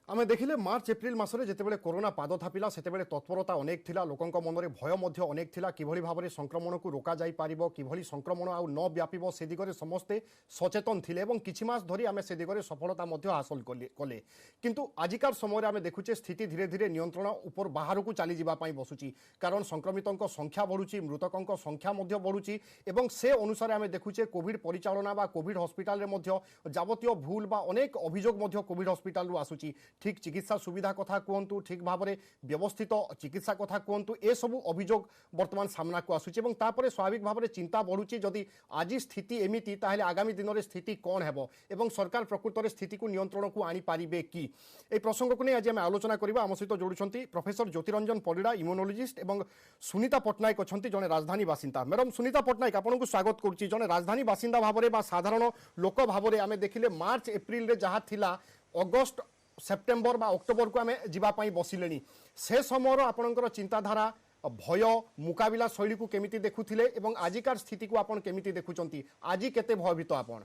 आमे देखिले March April मासरे जेतेबेले corona पाद थापिला सेतेबेले तत्परता अनेक थिला लोकंक मनरे भय मध्य अनेक थिला किभली भाबरे संक्रमण को रोका जाई पारिबो किभली संक्रमण आउ न व्यापिबो से दिगरे समस्ते सचेतन थिले एवं किछि मास धरि आमे से दिगरे सफलता मध्य हासिल कले किंतु आजिकार समय आमे देखुचे स्थिति धीरे धीरे नियंत्रण ऊपर बाहर को चली जिबा पई बसुची कारण संक्रमितंक संख्या बढ़ुची मृतकंक संख्या मध्य बढ़ुची एवं से अनुसार आमे देखुचे कोविड परिचालना बा कोविड हॉस्पिटल रे मध्य जावतीय भूल बा अनेक अभियोग मध्य कोविड हॉस्पिटल रु आसुची ठीक चिकित्सा सुविधा कथा कहतु ठीक भाव में व्यवस्थित चिकित्सा कथा कहतु ए सबू अभियोग वर्तमान सामना को आसुची एवं तापरे स्वाभाविक भाव में चिंता बढ़ुची जदि आज स्थिति एमिति ताहेले आगामी दिन में स्थिति कौन हेबो एवं सरकार प्रकृत में स्थिति को नियंत्रण को आनी पारिबे कि ए प्रसंग को नहीं आज आम आलोचना करबा आम सहित जोड़ुछंती प्रोफेसर ज्योतिरंजन परिड़ा इम्यूनोलॉजिस्ट एवं सुनीता पट्टनायक अछंती जने राजधानी बासिंदा मैडम सुनीता पट्टनायक आपन को स्वागत करूची जने राजधानी बासिंदा भाव में साधारण लोक भाव में आमे देखिले मार्च एप्रिल रे जहा थिला अगस्त सेप्टेम्बर बा अक्टोबर को आम जावाई बसिले से समय आपणकर चिंताधारा भय मुकाबिला शैली को केमिति देखुथिले एवं आजिकार स्थिति को आपण केमिति देखुचंती आज केते भयभीत आपण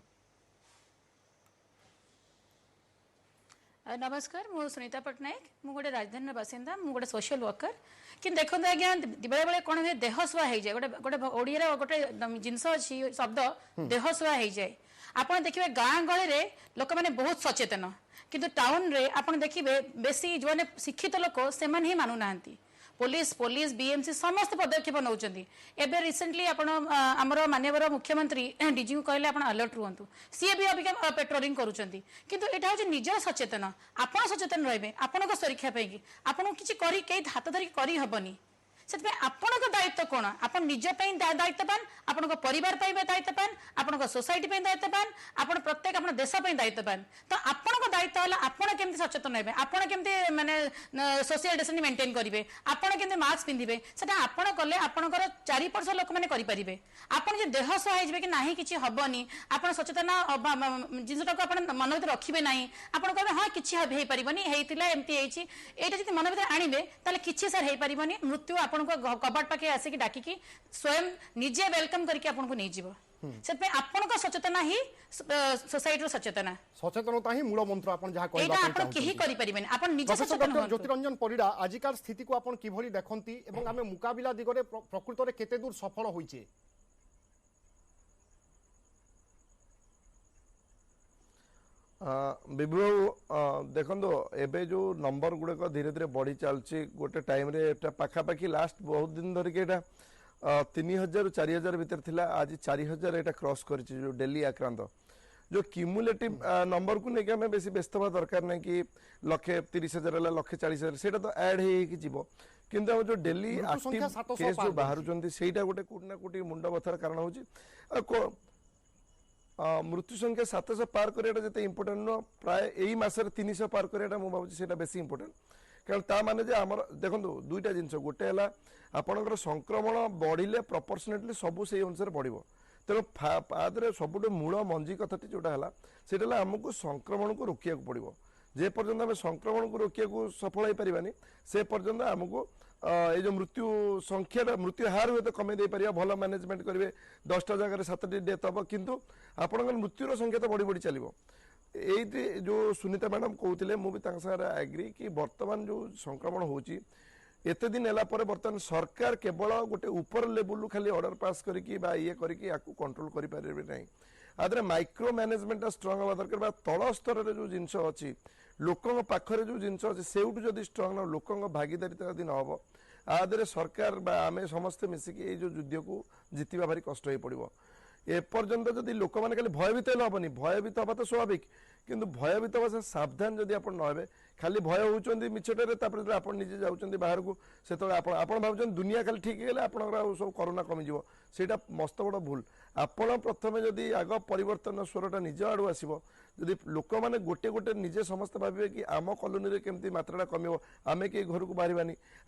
नमस्कार मु सुनीता पट्टनायक मु गोटे राजधानी बासिंदा मु गोटे सोशल वर्कर कि देखते आज्ञा बेले बेले कौन हुए देह सुहा हो जाए गोटे गोटे ओडिया गोटे जिनस अच्छी शब्द देह सुहा हो जाए आप देखिए गाँ गहली में लोक मैंने बहुत सचेतन किंतु टाउन रे आपण देखिए बेसी जो मैंने शिक्षित लोक से ही मानुना पुलिस पुलिस बीएमसी समस्त पदक्षेप नौकरी एवं रिसेंटली आमर माननीय मुख्यमंत्री डीजी को कहले आपण अलर्ट रुहतु सी भी अबिका पेट्रोलिंग करुँच किंतु यहाँ हूँ निजर सचेतन आप सचेतन रे आपण सुरक्षा आपको किसी हाथ धरिक करहबनी से आपण दायित्व कौन आप निज दायित्ववान आपण परिवार दायित्ववान आपण सोसाइटी दायित्ववान आप प्रत्येक आप देश दायित्ववान तो आपण दायित्व है आपड़ केमती सचेतन रहे आपड़ केमती माने सोशल डिस्टेंस मेंटेन करेंगे आपड़ केमती मास्क पिंधे से आपण कले आपंकर 4% लोक मैंने करेंगे आपड़ जो देह सह कि ना कि हेनी आप सचेतन जिनटा को मन भर रखिए ना आप कहे हाँ किसी हो पारनी एमती यहाँ जी मन भर आणवे कि सर हो पारनी मृत्यु आपको कबाट पाखे आसिक डाकिकी स्वयं निजे वेलकम करके आपको नहीं जीव से आपण सचेतना ही सोसाइटी सचेतना सचेतनता ही मूल मंत्र आपण जहा कहबा एटा आपण केही करि परिबेन आपण निजे सचेतन हो ज्योतिरंजन परिड़ा आजिकार स्थिति को आपण किभली देखंती एवं आमे मुकाबिला दिगरे प्रकृत रे केते दूर सफल होइचे विभु देखो एबे जो नंबर गुड़क धीरे धीरे बढ़ी चलती गोटे टाइम रे पाखापाखि लास्ट बहुत दिन धरिक 3000 4000 भीतर थिला आज 4000 एटा क्रॉस कर जो डेली आक्रांत जो क्यूमुलेटिव नंबर को लेकिन आम बेसी व्यस्त हवा दरकार नहीं कि 1,30,000 है 1,40,000 से तो ऐड हो किंतु जो डेली एक्टिव केस जो बाहर सेटा गोटे कोटी ना कोटी मुंड बथार कारण हो मृत्यु संख्या 700 पार करवाटा इम्पोर्टेंट नुह प्राय यही मसरे 300 पार करवाटा मुझे भावुँ बेसी इम्पोर्टेंट कारण ता माने जे आमर देखो दुईटा जिनस गोटे है आपणकर संक्रमण बढ़िले प्रपोर्शनेटली सबू से अनुसार बढ़ो तेणु पादरे सबुठ मूल मंजी कथाटी जोटा है सेटा आमको संक्रमण को रोकिया पड़ो जे पर्यंत आम संक्रमण को रोकिया सफल हो पारानी से पर्यंत आमको ये जो मृत्यु संख्या मृत्यु हार हुए तो कमे दे पारिबा भल मैनेजमेंट करेंगे 10टा जगह 7टी डेथ हम किंतु आपंकर मृत्युर संख्या तो बढ़ी बढ़ी चलो ये जो सुनीता मैडम कहते मुझे एग्री कि वर्तमान जो संक्रमण होती एते दिन है बर्तमान सरकार केवल गोटे ऊपर लेवल खाली ऑर्डर पास करके ये करके कंट्रोल करें ना आदरे माइक्रो मैनेजमेंट स्ट्रंग हवा दरकार तल स्तर जो जिनस अच्छी लोकों पाखरे जो जिनस अच्छे से जदि स्ट्रंग न लोकों भागीदारिता यदि न हम आदरे सरकार आम समस्ते मिसिकी ये जो युद्ध को जितवा भारी कष्ट हो पड़ो एपर्यंत जदि लोक मैंने खाली भयभीत हेनी भयभीत हवा तो स्वाभाविक किंतु भयभीत हवा सावधान जदि आप नहे खाली भय होती मिछटे आप निजे जाऊँच बाहर को से भाव दुनिया खाली ठीक है आप सब कोरोना कमिज से मस्त बड़ भूल आपण प्रथम जदि आग परिवर्तन स्वरटा निज आड़ आसो जदि लोक मैंने गोटे गोटे निजे समस्त भावे कि आम कॉलोनी केमती मात्रा कम आम कहीं घर को बाहर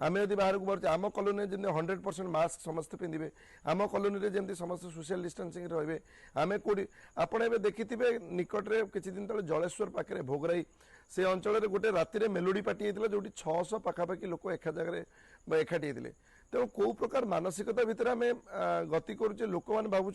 आम जब बाहर को बाहर आम कॉलोनी जमी 100% मास्क समस्त पिंधे आम कॉलोनी जमी समस्त सोशल डिस्टेंसिंग रे आम कौटी आपड़ देखिथे निकटरे किसी दिन तले जलेश्वर पाखे भोगराई से अंचल गोटे राति मेलोडी पार्टी होता जो 600 पाखापाखि लोक एक जगह एकाठी होते तेणु कौ प्रकार मानसिकता भितर आम गति करुचे लोक मैंने भावुं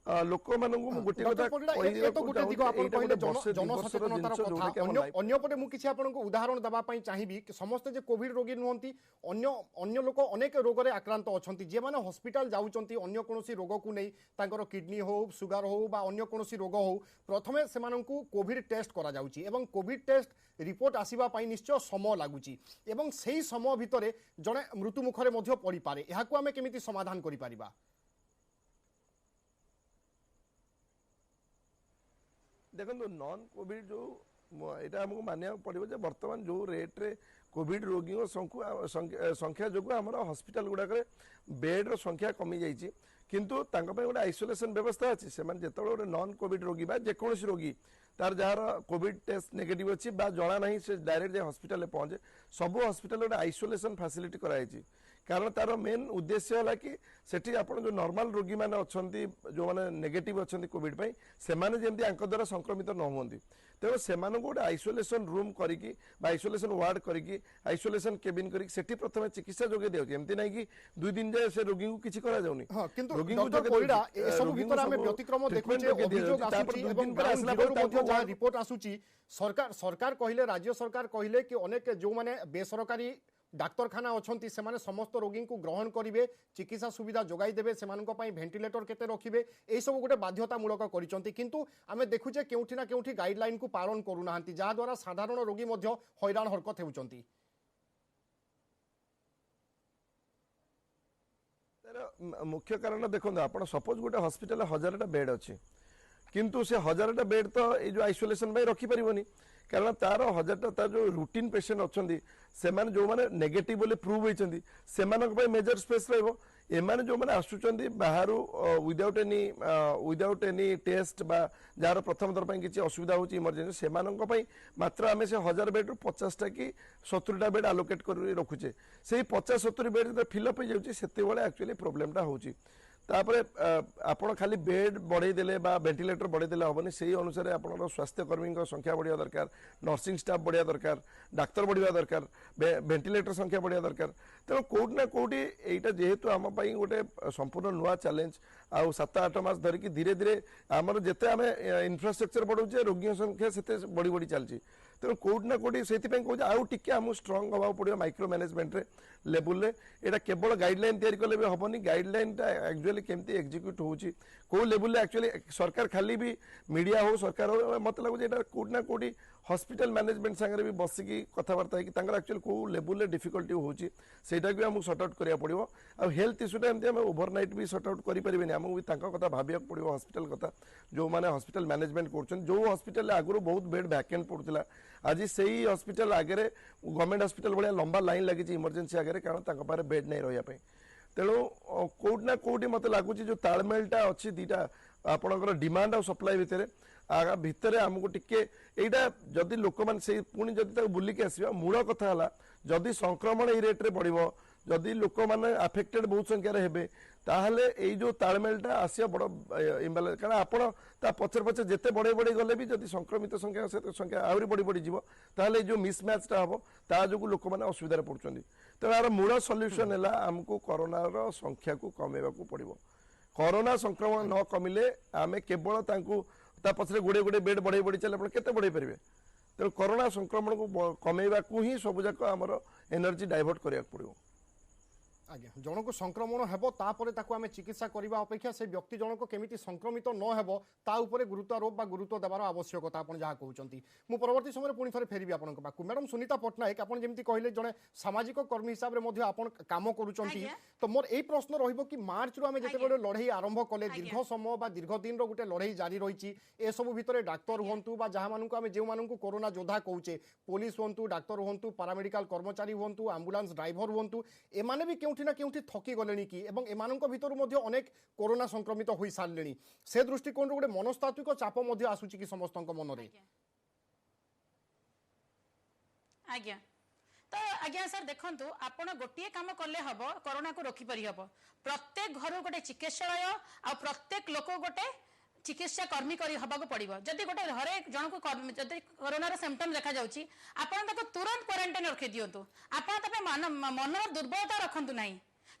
लोक मानकु गोटे डॉक्टर कथा परिडा ए तो गुटे दिगो आपण कहले जनसचेतनतार कथा अन्य पटे मु किछि आपनको उदाहरण दबा पई चाहिबी कि समस्त जे कोविड रोगी नुहंती अन्य अन्य लोक अनेक रोग रे आक्रांत अछंती जे माने हॉस्पिटल जाउचंती अन्य कोनोसी रोग को नै तांकर किडनी हो सुगर हो बा अन्य कोनोसी रोग हो प्रथमे सेमानंकु कोविड टेस्ट करा जाउची एवं कोविड टेस्ट रिपोर्ट आसीबा पई निश्चय समय लागुची एवं सेही समय भितरे जणे मृत्यु मुखरे मध्ये पड़ी पारे एहाकु आमे केमिति समाधान करि परिबा देखो नॉन कोविड जो यहाँ आमको मानिया पड़ो जे बर्तमान जो रेट रे कोविड रोगी संख्या जो आम हॉस्पिटल गुड़ाक बेड संख्या कमी जाइए किंतु गोटे आइसोलेशन व्यवस्था अच्छी से जो गोटे नॉन कोविड रोगी जेकोसी रोगी तार जार कोविड टेस्ट नेगेटिव अच्छी जना ना से डायरेक्ट जाए हॉस्पिटल पहुंचे सब हॉस्पिटल गोटे आइसोलेशन फैसिलिटी कराई कारण तार मेन उद्देश्य है कि सेठी आपण जो नॉर्मल रोगी माने अछंती जो माने नेगेटिव अछंती कोविड पई सेमाने जेमती आंक द्वारा संक्रमित न होंती तेणु सेमानकु गोटे आइसोलेशन रूम करिकी बा आइसोलेशन वार्ड करिकी आइसोलेशन केबिन करिकी सेठी प्रथमे चिकित्सा जोगे देउची एमती नै कि 2 दिन जाय से रोगी को किछि करा जाउनी हां किंतु डॉक्टर परिडा ए सब भीतर हमें व्यतिक्रम देखुचे अभियोग आसुची एवं ग्राउंड मध्ये जा रिपोर्ट आसुची सरकार कहिले राज्य सरकार कहिले कि अनेक जो माने बेसरकारी डाक्तरखाना अच्छी से समस्त रोगी को ग्रहण करेंगे चिकित्सा सुविधा जोगाई देवे से भेंटिलेटर केते रखिबे ए सब गोटे बाध्यतामूलक करिसंती किंतु आमे देखुचे केउठी ना केउठी गाइडलाइन को पालन करूनाहांती जा द्वारा साधारण रोगी मध्य हैरान हरकत हेउचंती मुख्य कारण देखो आप सपोज गोटे हॉस्पिटल 1000टा बेड अच्छी किंतु से 1000टा बेड तो ये जो आइसोलेशन रखिपारे कारण तार 1000टा तार जो रूटीन पेशेंट अच्छा से जो मैंने नेगेटिव बोले प्रूव होती से मेजर स्पेस रमाने जो मैंने आसुँच बाहर विदाउट एनी टेस्ट जार प्रथम थर पर किसी असुविधा हो इमरजेंसी से मात्र आम से 1000 बेड्रु 50टा कि 70टा बेड आलोकेट कर रखुचे से 50-70 बेड फिलअप हो जाए एक्चुअली प्रोब्लेमटा होची तापरे आपण खाली बेड बढ़े देले बा वेंटिलेटर बढ़े देले हबनी से अनुसार आपण स्वास्थ्यकर्मी संख्या बढ़िया दरकार नर्सिंग स्टाफ बढ़िया दरकार डाक्तर बढ़िया दरकार वेंटिलेटर संख्या बढ़िया दरकार तेणु कोड ना कोडी एटा जेहेतु आम पई गोटे संपूर्ण नुआ चैलेंज आउ 7-8 मास धरिकी धीरे धीरे आमर जेते आमे इंफ्रास्ट्रक्चर बढ़ौचे रोगी संख्या सेते बढ़ी बढ़ी चलची तेणु कोड ना कोडी सेति कहूँ आउ टिके आम स्ट्रंग हवा पड़ो माइक्रो मैनेजमेंट रे लेवल रे एटा केवल गाइडलाइन तैयारी कले भी हबनी गाइडलाइन टा एक्चुअली केमती एग्जीक्यूट होची को लेवल रे एक्चुअली सरकार खाली भी मीडिया हो सरकार हो मत लागु एटा कोड ना कोडी हॉस्पिटल मैनेजमेंट संगे भी बसिकी कथबार्ता कि एक्चुअली को लेवल रे डिफिकल्टी होची सेटा भी हमको सॉर्ट आउट करिया पड़िबो आ हेल्थ इश्यूटा एमती हम ओवरनाइट भी सॉर्ट आउट करि परिबेनी हमको भी तांका कथा भाबिया पड़िबो हॉस्पिटल कथा जो माने हॉस्पिटल मैनेजमेंट करछन जो हॉस्पिटल आगुरो बहुत बेड वैकेंट पड़ुतला आज सेही हॉस्पिटल आगे गवर्नमेंट हॉस्पिटल भाया लंबा लाइन लगी इमरजेंसी आगे कारण तांका पारे बेड नहीं रहिया तेणु कोड ना कोडी मत लगुच जो तालमेलटा अच्छी दीटा आपणकर डिमांड और सप्लाई भितर आमको टिके एटा जदि लोक मैंने पुणी जदि बुलिकी आसवा मूल कथा है जदि संक्रमण ये रेट्रे बढ़ो जदि लोक मैंने आफेक्टेड बहुत संख्यार हेबे ताहले एई जो तालमेलटा आसिया बड़ इम्बालांस कारण आपण ता पछर पछर जेते बड़े बड़े गले भी जदि संक्रमित संख्या आहरी बड़ी बड़ी जीव ताहले जो मिसमैचटा हबो ता जोगु लोक माने असुविधा पड़ुचंदी तेणु यार मूल सल्यूशन है आमको कोरोनार संख्या को कमेवाकू पड़िबो कोरोना संक्रमण न कमिले आमे केवल तांकू ता पछरे गुड़े गुड़े बेड बढ़े बढ़ी चले आपण केते बढ़े परिबे तेणु कोरोना संक्रमण को कमेवाकू ही सब जाक आमर एनर्जी डाइवर्ट करिया पड़िबो आज्ञा जनक संक्रमण हेबो तापरे ताकू आमे चिकित्सा करबा अपेक्षा से व्यक्ति जनक केमिति संक्रमित न हेबो ता उपरे गुरुत्वारोप बा गुरुत्व देबार आवश्यकता आपण जहा कहउचंती मु परवर्ती समय पुनी थरे फेरिबी आपनक पाकू मैडम सुनीता पटनायक आपण जेमिति कहले जने सामाजिक कर्मी हिसाब रे मध्ये आपण काम करूचंती तो मोर एई प्रश्न रहिबो कि मार्च रु आमे जेते बडे लढाई आरंभ कले दीर्घ समय बा दीर्घ दिन रो गुटे लढाई जारी रहिची ए सब भितरे डाक्टर होंतु बा जहा मानकू आमे जेउ मानकू कोरोना योद्धा कहउचे पुलिस होंतु डाक्टर होंतु पैरामेडिकल कर्मचारी होंतु एम्बुलेंस ड्राइवर होंतु एमाने भी केउठी ना केउठी थकी गलेनी कि एवं एमानक भितर मध्ये अनेक कोरोना संक्रमित होई सारलेनी से दृष्टिकोण गोटे मनस्तात्विक चाप मध्ये आसुची कि समस्तक मन रे आज्ञा तो आज्ञा सर देखंतु आपण गोटिए काम करले हबो कोरोना को रोकी परि हबो प्रत्येक घर गोटे चिकित्सालय आ प्रत्येक लोक गोटे चिकित्सा कर्मी हवाक पड़ो जदि गोटे घरे जन को जदि कोरोनार सिम्पटम देखा जाउची आपण तुरंत क्वारंटाइन रखी दिंतु आपड़ मनर दुर्बलता रखु ना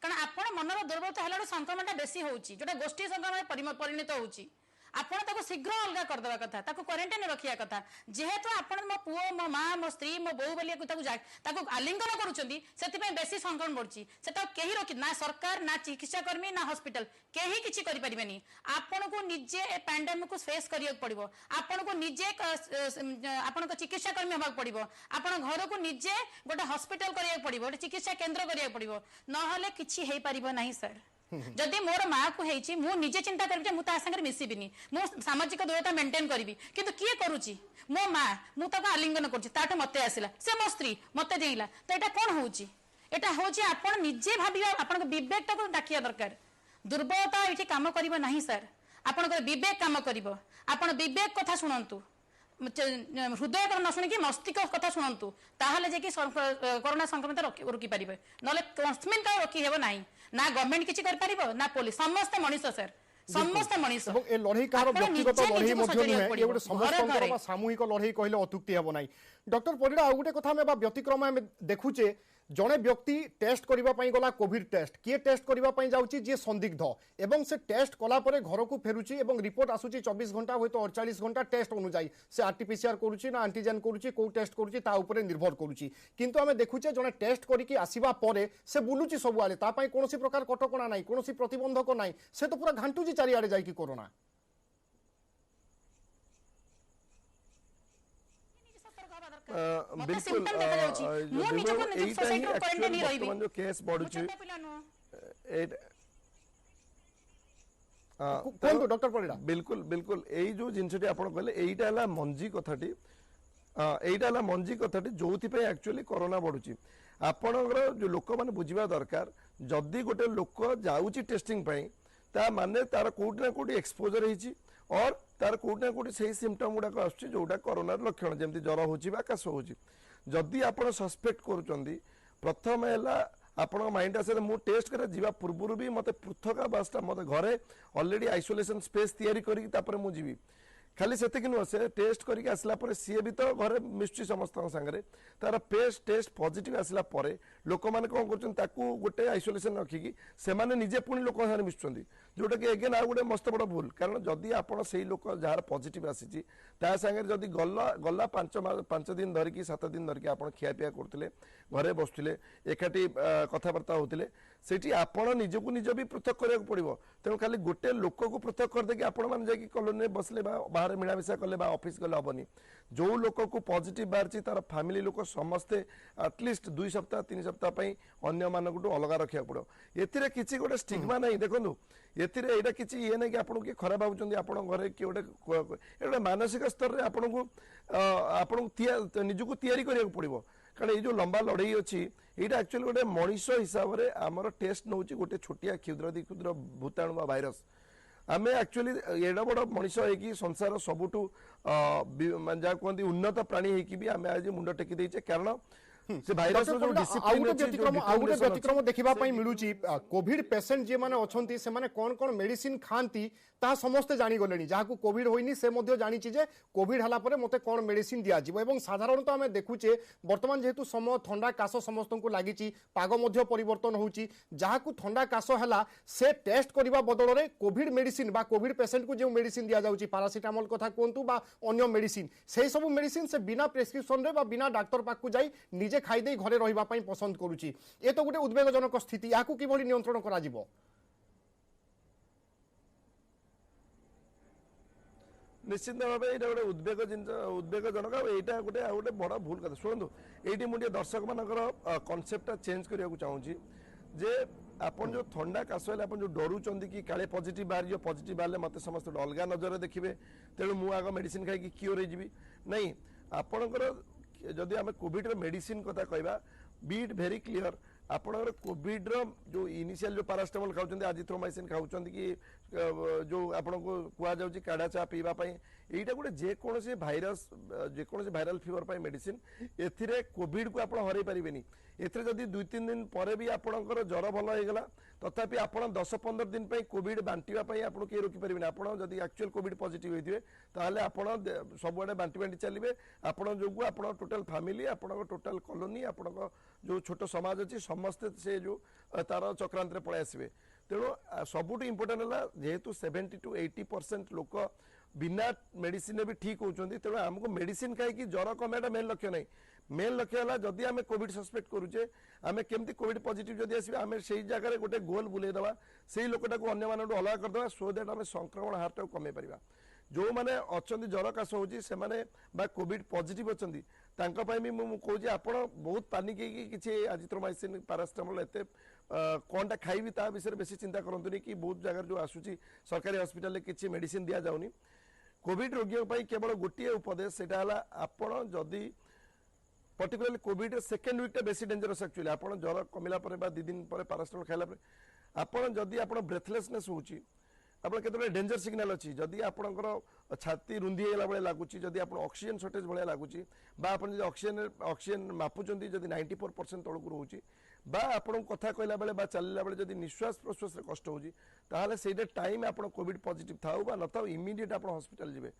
कारण आपण मनर दुर्बलता हेला संक्रमण बेसी होउची जोटा गोष्ठी संक्रमण परिणत होउची आपण ताको शीघ्र अलगा कर देबा कथा ताको क्वारंटाइन रखिया कथा जेहेतु आपण मो पुओ मो मां मो स्त्री मो बहु बलिया को ताको आलिंगन करूचंदी सेति पे बेसी संक्रमण बढ़ची सेटा केही रोकी ना सरकार ना चिकित्सा कर्मी ना हॉस्पिटल केही किछि करि परिबेनी आपण को निजे ए पैंडेमिक को फेस करिया पड़िबो आपण को निजे आपण को चिकित्सा कर्मी होबा पड़िबो आपण घर को निजे गोटे हॉस्पिटल करिया पड़िबो गोटे चिकित्सा केंद्र करिया पड़िबो न हले किछि हेई परिबो नाही सर जदि मोर माँ को हेची मु निजे चिंता करी मु ता संगे मिसिबिनी मु सामाजिक दूरता मेंटेन करी किंतु किए करूची मो माँ मु ताको आलिंगन करूची ताठ मते आसिला से मो स्त्री मते देइला तो एटा कोन होउची एटा होउची आपण निजे भाबिया आपण विवेक ताको डाकिया दरकार दुर्बलता एठी काम करिवो नाही सर आपण विवेक काम करिवो आपण विवेक कथा सुनंतु हृदय न शुणिकी मस्तिष्क कथा शुणु ताहले जे कि कोरोना संक्रमित रोकी पारिबे नले कस्मिन का रोकी हेबो नाही ना गवर्नमेंट किछि कर पारिबो ना पुलिस समस्त मनीष सर समस्त मनीष ए लड़ाई कार व्यक्तिगत लड़ाई मध्ये नुहे ए गोटे समस्त सामूहिक लड़ाई कहले अतुक्ति हेबो नाही डॉक्टर परिडा आ गोटे कथा में व्यतिक्रम में देखुचे जड़े व्यक्ति टेस्ट करने गला कोविड टेस्ट किए टेस्ट करने जाऊँगी जी संदिग्ध एवं से टेस्ट कलापर घर को फेरुची एवं रिपोर्ट आसूची 24 घंटा हुए तो 48 घंटा टेस्ट अनुजाई से आरटीपीसीआर करुच्ची ना एंटीजेन करुच्ची को टेस्ट करुच्ची ता उपरे निर्भर करुच्ची किंतु आमे देखुचे जड़े टेस्ट करके आसीबा परे से बुलुची सबुआले ता पई कोनोसी प्रकार कटकणा नाही कोनोसी प्रतिबंधक नाही से तो पूरा घांटुची चारिआडे जाई कि कोरोना बिल्कुल जो केस बढ़ुची डॉक्टर परिडा बिल्कुल बिल्कुल एई जो जिनसटी आपण कहले एईटा हला मंजी कथाटी एईटा हला मंजी कथाटी जोथि पे एक्चुअली कोरोना बढ़ुची आपणकर जो लोक माने बुझिबा दरकार जदी गोटे लोक जाउची टेस्टिंग पई ता माने तार कोठी ना कोठी एक्सपोजर हेची और तार कोठी ना कोठी सही सिम्पटम गुडा आसुची जोटा कोरोना लक्षण जेमति ज्वर होची बा काश होची जदी आपण सस्पेक्ट करूचंदी प्रथम हैला आपण माइंड आसे मु टेस्ट करे जीवा पूर्व भी मते पृथकावासटा मते घरे ऑलरेडी आइसोलेशन स्पेस तैयारी करी तापर मु जीवी खाली सेतिक नुह से टेस्ट करके आसला पर सी भी तो घरे मिसुची समस्त संगे तार पेस्ट टेस्ट पॉजिटिव आसला पर लोक मैंने कौन कर गोटे आइसोलेशन रखिकी से माने निजे पुणी लोक सारे मिसुंट जोटा कि एगेन आ गोटे मस्त बड़ भूल कारण जदि आपड़ से लोक जार पॉजिटिव आसी सागे जदि गला 5 दिन धरिकी 7 दिन धरिकी आप खियापिया करते घरे बसुले एकाठी कथबार्ता होते सेठी आपण निजको निज भी पृथक करा पड़ो तेणु खाली गोटे लोक को पृथक करदे आपण मैंने जाकि कॉलोनी बसले बाहर मिलामिशा कले ऑफिस गले हेनी जो लोक को पॉजिटिव बाहर तार फैमिली लोक समस्ते एटलिस्ट 2 सप्ताह 3 सप्ताह अन्य मानक अलग रखा पड़ो ए किसी गोटे स्टिग्मा नहीं देखो एटा किसी ये नहीं कि आपको किए खराब भावुं आप घरे किए गोटे मानसिक स्तर में आपको निजक तैयारी करा पड़ो कारण ये जो लंबा लड़ाई अच्छी यहाँ एक्चुअली गोटे मनीष हिसाब से आमर टेस्ट नौ गोटे छोटिया क्षुद्र क्षुद्र भूताणु भाइरस आम एक्चुअली एडा बड़ मनीष होगी संसार सबुठू जहाँ कहते उन्नत प्राणी होगी आम आज मुंड टेकी देचे कारण से भाइरस जो व्यतिक्रम देखा मिलूची कोविड पेसेंट जे माने अछंती से माने कौन कौन मेडिसिन खाती ता समस्ते जानी गलेनी जहाँ को कोविड होइनी से मध्य जानी जे कोविड हला परे मते कौन मेडिसिन दिया जिवो एवं साधारणतः आमे देखुचे वर्तमान जेहेतु समय ठंडा काश समस्त को लागिची पाग मध्य परिवर्तन होउची जहाँ को ठंडा काश हला से टेस्ट करबा बदल रे कोविड मेडिसिन बा कोविड पेसेंट को जो मेडिसिन दिया जाउची पैरासिटामोल कथा कोंतु बा अन्य मेडिसिन से सब मेडिसिन से बिना प्रेस्क्रिप्शन रे बा बिना डॉक्टर पाक को जाई निजे खाई घरे रहिबा पई पसंद करूची ए तो गोटे उद्वेगजनक स्थिति याकू किभली नियंत्रण करा जिवो निश्चित भाव ये गोटे उद्वेगजनक यहाँ गोटे बड़ भूल कथा शुणु ये मुझे दर्शक मानकर कनसेप्टा चेंज करने को चाहूँगी जे आपन जो ठंडा काश है जो डरुंच कि काले पॉजिटिव बाहर पॉजिटिव बाहर मत समस्त अलग नजर देखिए तेणु मुझे आग मेडिसिन खाई क्योर हो नहीं आपणकर जदि आम कोविड मेडिसिन कथा कहवा बी इट वेरी क्लीयर आपणकर कोविड जो इनिशियल जो पैरासिटामोल खाऊँ आजिथ्रोमाइसिन खाऊँ कि जो आपको कहुच्छी काढ़ा चा पीवा এইটা গোটে যেকোনসি ভাইরাস যেকোনসি ভাইরাল ফিভর পাই মেডিসিন এথিরে কোভিড কু আপন হরাই পারিবেনি এথিরে যদি 2-3 দিন পরে भी आपणकर ज्वर भल होगला तथापि आप 10-15 दिन कोविड बांटा आपको किए रोकी पारे आप जब एक्चुअल कोविड पॉजिटिव होते ताहले आप सबुआडे बांटी बांटी चलिए आपण जो आप टोटाल फैमिली आप टोटाल कॉलोनी आप जो छोट समाज अच्छी समस्ते से जो तार चक्रांत पलि आसवे तेणु सबुठ इम्पोर्टाट है जेहेतु 70-80% लोक बिना मेडिसिन भी ठीक होती तेणु आमको मेडिसिन कहीं ज्वर कमेटा मेन लक्ष्य नहीं मेन लक्ष्य है जदि आम कोविड सस्पेक्ट करुचे आम केमती कोविड पॉजिटिव जदि आसवे आम से जगह गोटे गोल बुलेदवा से लोकटा को अन्य मानू अलग करदे सो दैट आम संक्रमण हार टाक कमे पारिबा जो मैंने अच्छा ज्वर काश होची से माने बा कोविड पॉजिटिव अच्छी भी मुझे आप बहुत पानिक किसी आजिथ्रोमाइसिन पैरासिटामोल एत कौनटा खाइबी ता विषय बेसी चिंता करतुनी कि बहुत जगह जो आसूची सरकारी हॉस्पिटल किसी मेडिसिन दि जाऊनी कोविड रोगी केवल गोटे उपदेश से आपण जदि पर्टिकुलरली कोविड सेकेंड वीक बेसी डेंजरस एक्चुअली आप ज्वर कमिला 2 दिन पर पैरासिटामोल खाइला आपण जदि आप ब्रेथलेसनेस होची आपन केते डेंजर सिग्नल अच्छी जदि आपणकर छाती रुंधी होला बेले लागुच जदि आप ऑक्सीजन शॉर्टेज भाया लगुच आपन ऑक्सीजन मापुचंती जदि 94% तलक रोची बा आपन कथा कहला बेले बा चलला बेले जदि निश्वास प्रश्वास रे कष्ट होची ताहाले सेटा टाइम आपन कोविड पॉजिटिव थाउ बा न थाउ इमीडिएट आपन हॉस्पिटल जिवे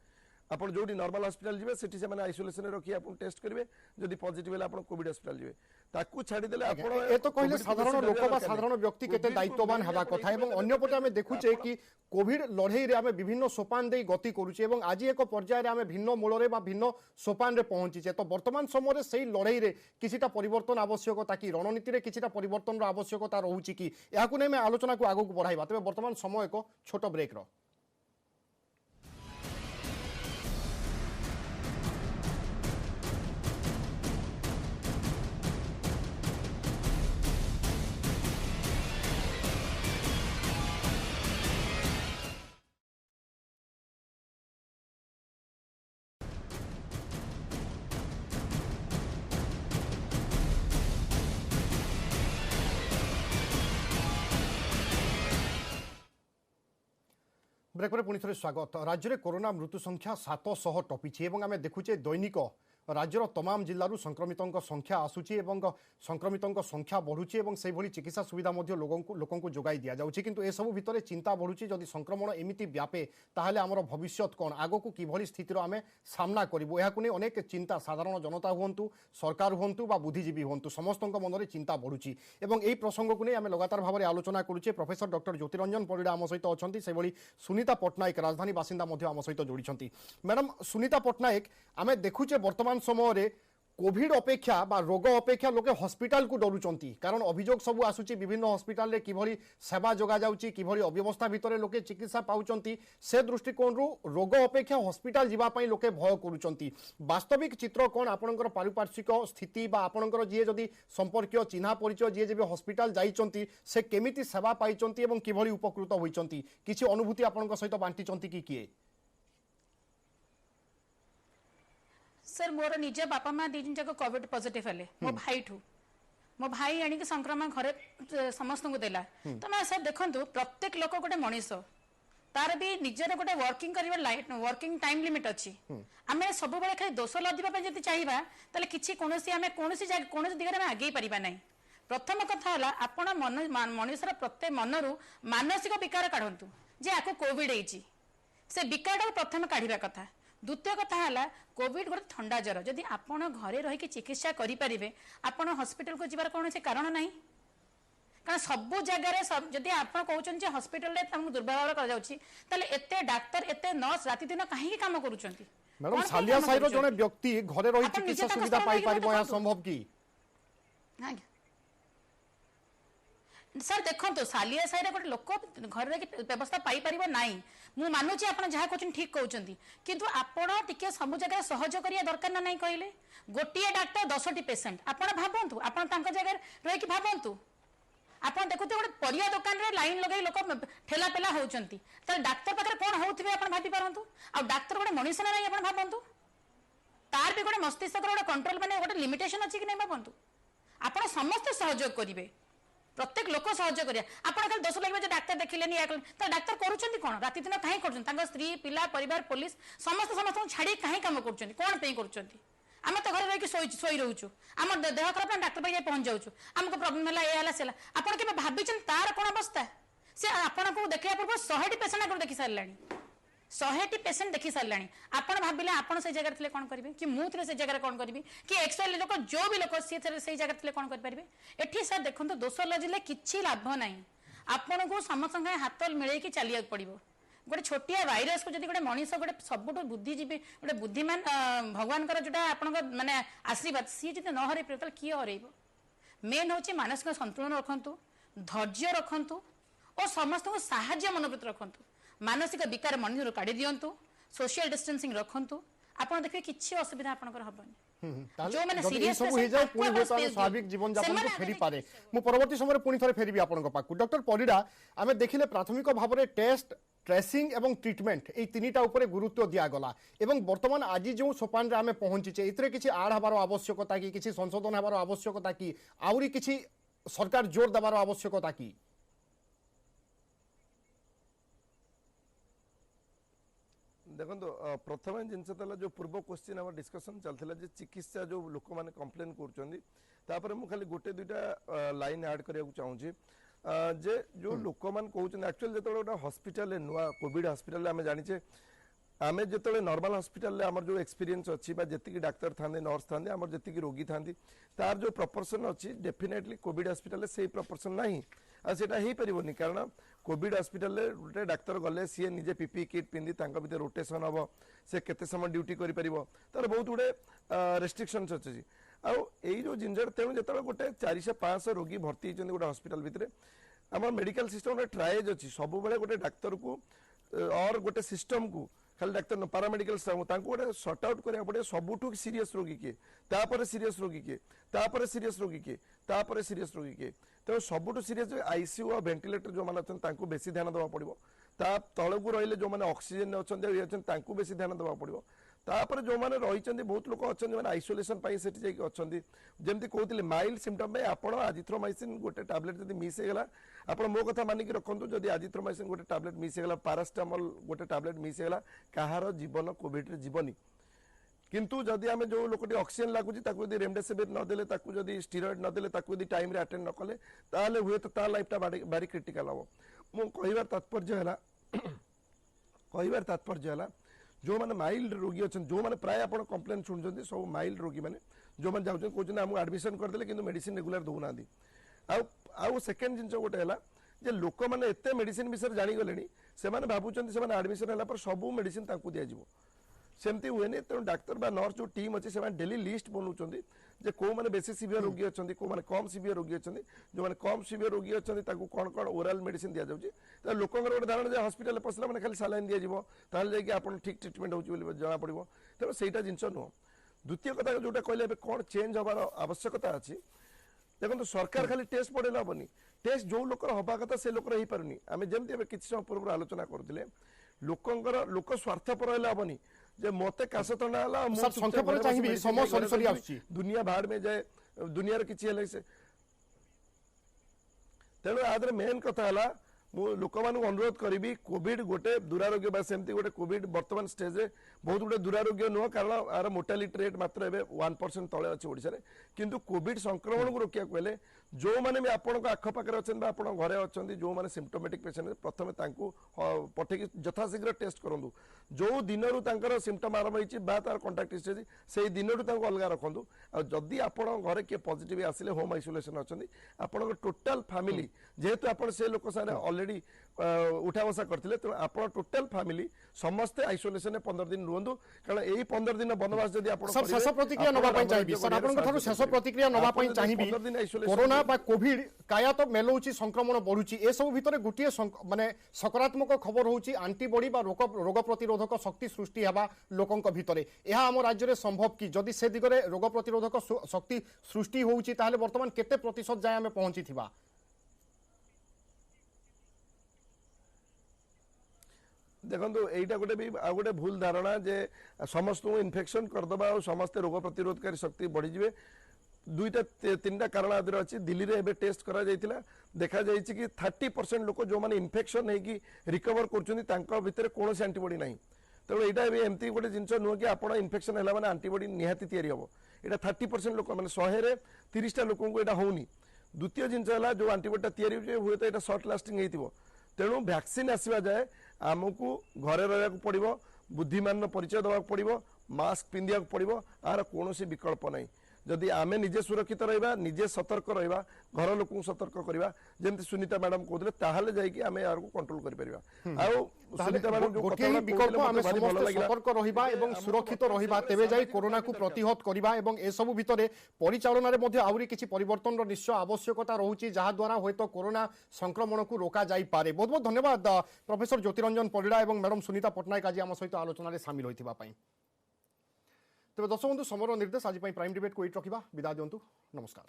आपन जोडी नॉर्मल हॉस्पिटल जिवे सेठी से माने आइसोलेशन रे रखी आपन टेस्ट करिवे जदि पॉजिटिव होला आपन कोविड हॉस्पिटल जिवे ताकू छाडी देले आपन ए तो कहले साधारण लोक बा साधारण व्यक्ति केते दायित्ववान हेबा कथा एवं अन्य पटे हमें देखुचे कि कोविड लड़ाई रे हमें विभिन्न सोपान दे गति करूचे एवं आज एक पर्याय रे हमें भिन्न मूल रे बा भिन्न सोपान रे पहुंचीचे तो वर्तमान समय रे सेही लड़ाई रे किछिटा परिवर्तन आवश्यकता कि रणनीति रे किछिटा परिवर्तन रो आवश्यकता रहउची कि याकू नै में आलोचना को आगु बढ़ाइबा तबे वर्तमान समय एक छोट ब्रेक रो ब्रेक पर पुणी थे स्वागत राज्य में कोरोना मृत्यु संख्या 700 टपी और आम देखुचे दैनिक राज्यर तमाम जिलूर संक्रमितों संख्या आसूची संक्रमितों संख्या बढ़ुची से भली चिकित्सा सुविधा लोक जोगाई दि जाऊँगी किंतु ए सब भितर चिंता बढ़ुची जदि संक्रमण एमती व्यापे ताहले आमर भविष्यत कौन आग को किभली स्थितिर आम सामना करूँ यह अनेक चिंता साधारण जनता हूँ सरकार हूँ बा बुद्धिजीवी हूँ समस्त मन में चिंता बढ़ुची यही प्रसंग को नहीं आम लगातार भाव में आलोचना करुचे प्रोफेसर डॉक्टर ज्योतिरंजन परिड़ा आम सहित अच्छा से भली सुनीता पट्टनायक राजधानी बासिंदा आम सहित जोड़ी मैडम सुनीता पट्टनायक आम देखुचे वर्तमान समय कोविड अपेक्षा बा रोग अपेक्षा लोके हॉस्पिटल को डरुचंती कारण अभियोग सब आसुची विभिन्न हॉस्पिटल रे किभली सेवा जोगा जाउची किभली अव्यवस्था भितरे लोके चिकित्सा पाउचंती से दृष्टिकोण रु रोग अपेक्षा हॉस्पिटल जीवा पई लोके भय करूचंती वास्तविक चित्र कोन आपनकर पारिपार्श्विक स्थिति बा आपनकर जे जदी संपर्कीय चिन्हा परिचय जे जेबे हॉस्पिटल जाइचंती से केमिति सेवा पाइचंती एवं किभली उपकृत होइचंती किछि अनुभूति आपनकर सहित बांटीचंती कि किए सर मोर निज बापा माँ दी जन कोविड पॉजिटिव हेले मो भाई ठू मो भाई आनिक संक्रमण घरे समस्त को देला तो मैं सर देखंतु प्रत्येक लोक गोटे मनीष तार भी निजर गोटे वर्किंग करिवा वर्किंग टाइम लिमिट अच्छी आमे सब बेले खाली दोष लदिबा पे जति चाहिबा तले किछि कोनोसी आमे कोनोसी दिगरे में आगे परिबा नै प्रथम कथा हला आपण मनुष्यर प्रत्येक मनरु मानसिक विकार काढंतु जे आको कोविड हेची से विकार प्रथम काढिबा कथा द्वितीय कथा है कोविड गोटे ठंडा ज्वर जदि आपण घरे रही चिकित्सा करें आपण हॉस्पिटल को जीवार कौन से कारण ना कारण सबू जगह जदि आप कहते हॉस्पिटल दुर्व्यवहार कर डाक्तर एत नर्स राति दिन कहीं काम करुँच मैडम सालिया साहिर जने व्यक्ति घरे रही चिकित्सा सुविधा पाई परिबो या संभव की सर देखो सालिया साहिर गोटे लोक घर व्यवस्था पाई परिबो नाही मु मानुची आपण जहा कहउछन ठीक कहउछंती किंतु आपण टिके सब जगह सहयोग करिया दरकार ना नाही कहले गोटिए डाक्टर 10टी पेशेंट आपण भाबंतु आपण तांका जगह रही कि भाबंतु आपण देखुते गोटे परिया दुकान रे लाइन लगाई लोक ठेला पेला होउछंती त डाक्टर पाखरे कोन होउथिबे आपण भाबी परंतु आ डाक्टर गोटे मनीष ना नाही आपण भाबंतु तार भी गोटे मस्तिष्क गोटे कंट्रोल माने गोटे लिमिटेशन अछि कि नै भाबंतु आपण समस्त सहयोग करिवे प्रत्येक लोक सहयोग करिया आपण खाली दोष लगे जे डाक्तर देखिलेनी तो डाक्तर करूछंती कोन राति दिन काहे करछन तांग स्त्री पिला परिवार पुलिस समस्त समस्त छाड़ी काहे काम करछंती कोन पे करछंती आम तो घर रही शोई रोचु आम देह खराब डाक्तर पाई पहुंच जाऊँ आमको प्रोब्लेम है से आपड़ के भाई तार कौन अवस्था सी आपन को देखा पूर्व 100टी पेसेंट आगे देखी सारे 100टी पेसेंट देखी सारे आपड़ भाविले आपड़ से जगह थे कौन करेंगे कि मुझे से जगह कौन करी कि एक्सपायर लोक जो भी लोक सी से जगह थे कौन करेंगे एठी सर देखो दोष लजिले किसी लाभ ना आपन को समस्त हाथ मिले चलिया पड़ो गोटे छोटिया भाइरस को जब गोटे मनीष गोटे सबुठ बुद्धिजीवी गोटे बुद्धिमान भगवान जोटा आप माने आशीर्वाद सी जो न हर पारे किए हर मेन हूँ मानसिक संतुलन रखु धैर्य रखु और समस्त को साहाय्य मनोवृत्ति रखु मानसिक विकार मन काढ़ी दिंतु सोशल डिस्टेंसिंग रखु आप देखिए किसी असुविधा आपंकर हेनी स्वाभाविक जीवन यापन को फेरी पारे मु परवर्ती समय पुणी थे फेरबी आपन पाक डॉक्टर परिडा आम देखिले प्राथमिक भाव में टेस्ट ट्रेसिंग एवं ट्रिटमेंट ये तीनटा उपरे गुरुत्व दिगला एवं वर्तमान आज जो सोपान आम पहुंचीचे ये किसी आड़ हबार आवश्यकता कि किसी संशोधन हबार आवश्यकता कि आउरी किसी सरकार जोर देवार आवश्यकता कि देखो प्रथम जिनस जो पूर्व क्वेश्चन आम डिस्कसन चलता चिकित्सा जो लोक मैंने कंप्लेन कर खाली गोटे दुईटा लाइन ऐड करने चाहूँगी जे जो लोक मैंने कहते एक्चुअली जो गोटे हस्पिटाल नुआ कोविड हस्पिटाल आम जाचे आम जो नॉर्मल हस्पिटाल आम जो एक्सपीरियंस अच्छी जी डाक्तर था नर्स था आम जी रोगी था तार जो प्रपोर्शन अच्छी डेफिनेटली कोविड हस्पिटाल से प्रपोर्शन ना आटा हो पारनि कारण कोविड हस्पिटाल गोटे डाक्तर गले सी निजे पीपी किट पिंधि भर रोटेशन हम से केते समय ड्यूटी कर तार बहुत गुड़े रेस्ट्रिक्शंस अच्छी आई जो जिंजर तेणु जो गोटे 400-500 रोगी भर्ती होती गोटे हस्पिटाल भितर आम मेडिकल सिस्टम ट्राएज अच्छी सब गोटे डाक्तर को और गोटे सिस्टम को खाली डाक्तर पारामेडिकल स्टाफ गोटे सर्ट आउट करा पड़े सबुठ सीरीयस रोगी किए सीरीयस रोगी किए सीरीयस रोगी किए सीरीयस रोगी किए तो सबुठ सीरीयस आईसीयू और वेंटिलेटर जो मैंने अच्छा बेसी ध्यान देवा पड़ो तल को रही जो मैंने ऑक्सीजन अच्छा बेसी ध्यान देवा पड़ो तापर जो मैंने रही बहुत लोग अच्छा जो आइसोलेसन अच्छा जमी कहते माइल्ड सिम्पटम आपड़ आजिथ्रोमाइसिन गोटे टैबलेट जब मिस होगा आप मो कथा मानिक रखु जदि आजिथ्रोमाइसिन गोटे टैबलेट मिस होगा पारासिटामोल गोटे टैबलेट मिस होगा कहार जीवन कोविड जीवनी किंतु जदि आम जो लोक ऑक्सीजन लगुच रेमडेसिविर नदेले जदि स्टीरॉयड नदेले टाइम रे अटेंड न कले ताले हुए तो लाइफटा भारी क्रिटिकल हम मो कहबार तात्पर्य है जो मैंने माइल्ड रोगी अच्छा जो मैंने प्राय आप कंप्लेन शुणुंट सब माइल्ड रोगी मैंने जो मैंने जाऊँ कहते आमको एडमिशन करदे कि मेडिसिन रेगुलर दौना आउ सेकेंड जिन गोटे है लोक मैंने एत मेडिसिन विषय जागले से भावुं से एडमिशन है सब मेडिसिन दिज्व सेमती हुए तेणु डाक्तर बा नर्स जो टीम अच्छे से डेली लिस्ट बनाऊँ जे कौ मैंने बेसी सीवियर रोगी अच्छा कौ मैंने कम सीवियर रोगी अच्छा जो मैंने कम सीवियर रोगी अच्छा कौन कौन ओराल मेडिसिन दि जाऊँगी लोक गोटे धारणा हस्पिटाल पशिला मैंने खाली सालाइन दिज्व ताकि आप ठीक ट्रिटमेंट हो जना पड़ो तेणु सहीटा जिन नुह द्वितीय कथा जोटा कहले कौन चेंज हबार आवश्यकता अच्छी देखो सरकार खाली टेस्ट पड़ेला हेनी टेस्ट जो लोकर हवा कथा से लोकर हो पारुनी आम जमी किसी समय पूर्व आलोचना करते लोक स्वार्थपर हेनी जे मते काश थंडा दुनिया बाहर में जाए दुनिया किसी से तेणु आदर मेन कथा लोक मान अनुरोध करी कोविड गोटे दुरारोग्य सेमती गोटे कोविड वर्तमान स्टेज बहुत गुटे दुरारोग्य नुह कारण आर मोर्टालिटी रेट मात्र 1% तले अच्छे ओडिशा रे किंतु कोविड संक्रमण को रोकिया कहले जो मैंने भी आपण आखपाखे अच्छा आप घरे अच्छा जो मैंने सिम्पटोमेटिक पेसेंट प्रथम पठे यथाशीघ्र टेस्ट करूँ जो दिन सिम्पटम आरंभ होती तार कंटाक्ट हिस्ट्री से दिन अलग रखु जदि आप घरे किए पॉजिटिव आसिले होम आइसोलेशन अच्छा आप टोटाल फैमिली जेहेतु आप से लोक सारे ऑलरेडी उठा बसा करते तेणु आप टोटाल फैमिली समस्ते आइसोलेशन 15 दिन रुहतु कारण यही 15 दिन बनवास जदि आप शेष प्रतिक्रिया नवा चाहिए सर आपन शेष प्रतिक्रिया नवा चाहिए कोरोना बा कोविड काया तो मेलौची संक्रमण बढ़ुची ए सब भितर गोटे माने सकारात्मक खबर होची एंटीबॉडी बा रोग प्रतिरोधक शक्ति सृष्टि हेबा लोकंक भितर यह आम राज्य में संभव कि जदि से दिगरे रोग प्रतिरोधक शक्ति सृष्टि होची ताहले वर्तमान केते प्रतिशत जाय आमे पहुंची थिबा देखो यहीटा गोटे भी गोटे भूल धारणा जे समस्त इन्फेक्शन करदे और समस्त रोग प्रतिरोधकारी शक्ति बढ़ीजे दुईटा तीन कारण आदि अच्छी दिल्ली रे एबे टेस्ट करा जाइतिला देखा जाइछि कि 30% लोक जो माने इन्फेक्शन है कि रिकवर करछुनी तांका भितर कोनोसी एंटीबॉडी नाही तेणु यहाँ भी एमती गोटे जिनस नुह कि आप इन्फेक्शन है मैंने आंटीबॉडी निहाती तैयारी हम यहाँ 30% लोक मैंने 100 30टा लोक यहाँ होनी द्वितीय जिनस है जो आंटीबॉडी तैयारी हुए तो यहाँ सर्ट लास्टिंग हो तेणु वैक्सीन आसवा जाए आमको घरे रहा पड़ो बुद्धिमान परिचय देवा पड़ो मास्क पिंधा पड़ो आर कौन विकल्प ना जदि आमे निजे सुरक्षित रहिबा निजे सतर्क रहिबा घर लोक सतर्क करबा जेमति सुनीता मैडम कहले ताहाले जाई कि आमे यार को कंट्रोल करि परिबा आउ सुनीता मैडम जो गोटे ही विकल्प आमे समस्त सतर्क रहिबा एवं सुरक्षित रहिबा तेबे जाई कोरोना को प्रतिहत करबा एवं ए सब भितरे परिचालन रे मध्ये आउरी किछि परिवर्तन रो निश्चय आवश्यकता रहउची जहा द्वारा होयतो कोरोना संक्रमण को रोका जाई पारे। बहुत बहुत धन्यवाद प्रोफेसर ज्योतिरंजन परिड़ा एवं मैडम सुनीता पटनायक आज आम सहित आलोचना रे शामिल होइथिबा पई। तेज दर्शक बंधु समर निर्देश आज प्राइम डिबेट को एट रखा विदा दिंतु नमस्कार।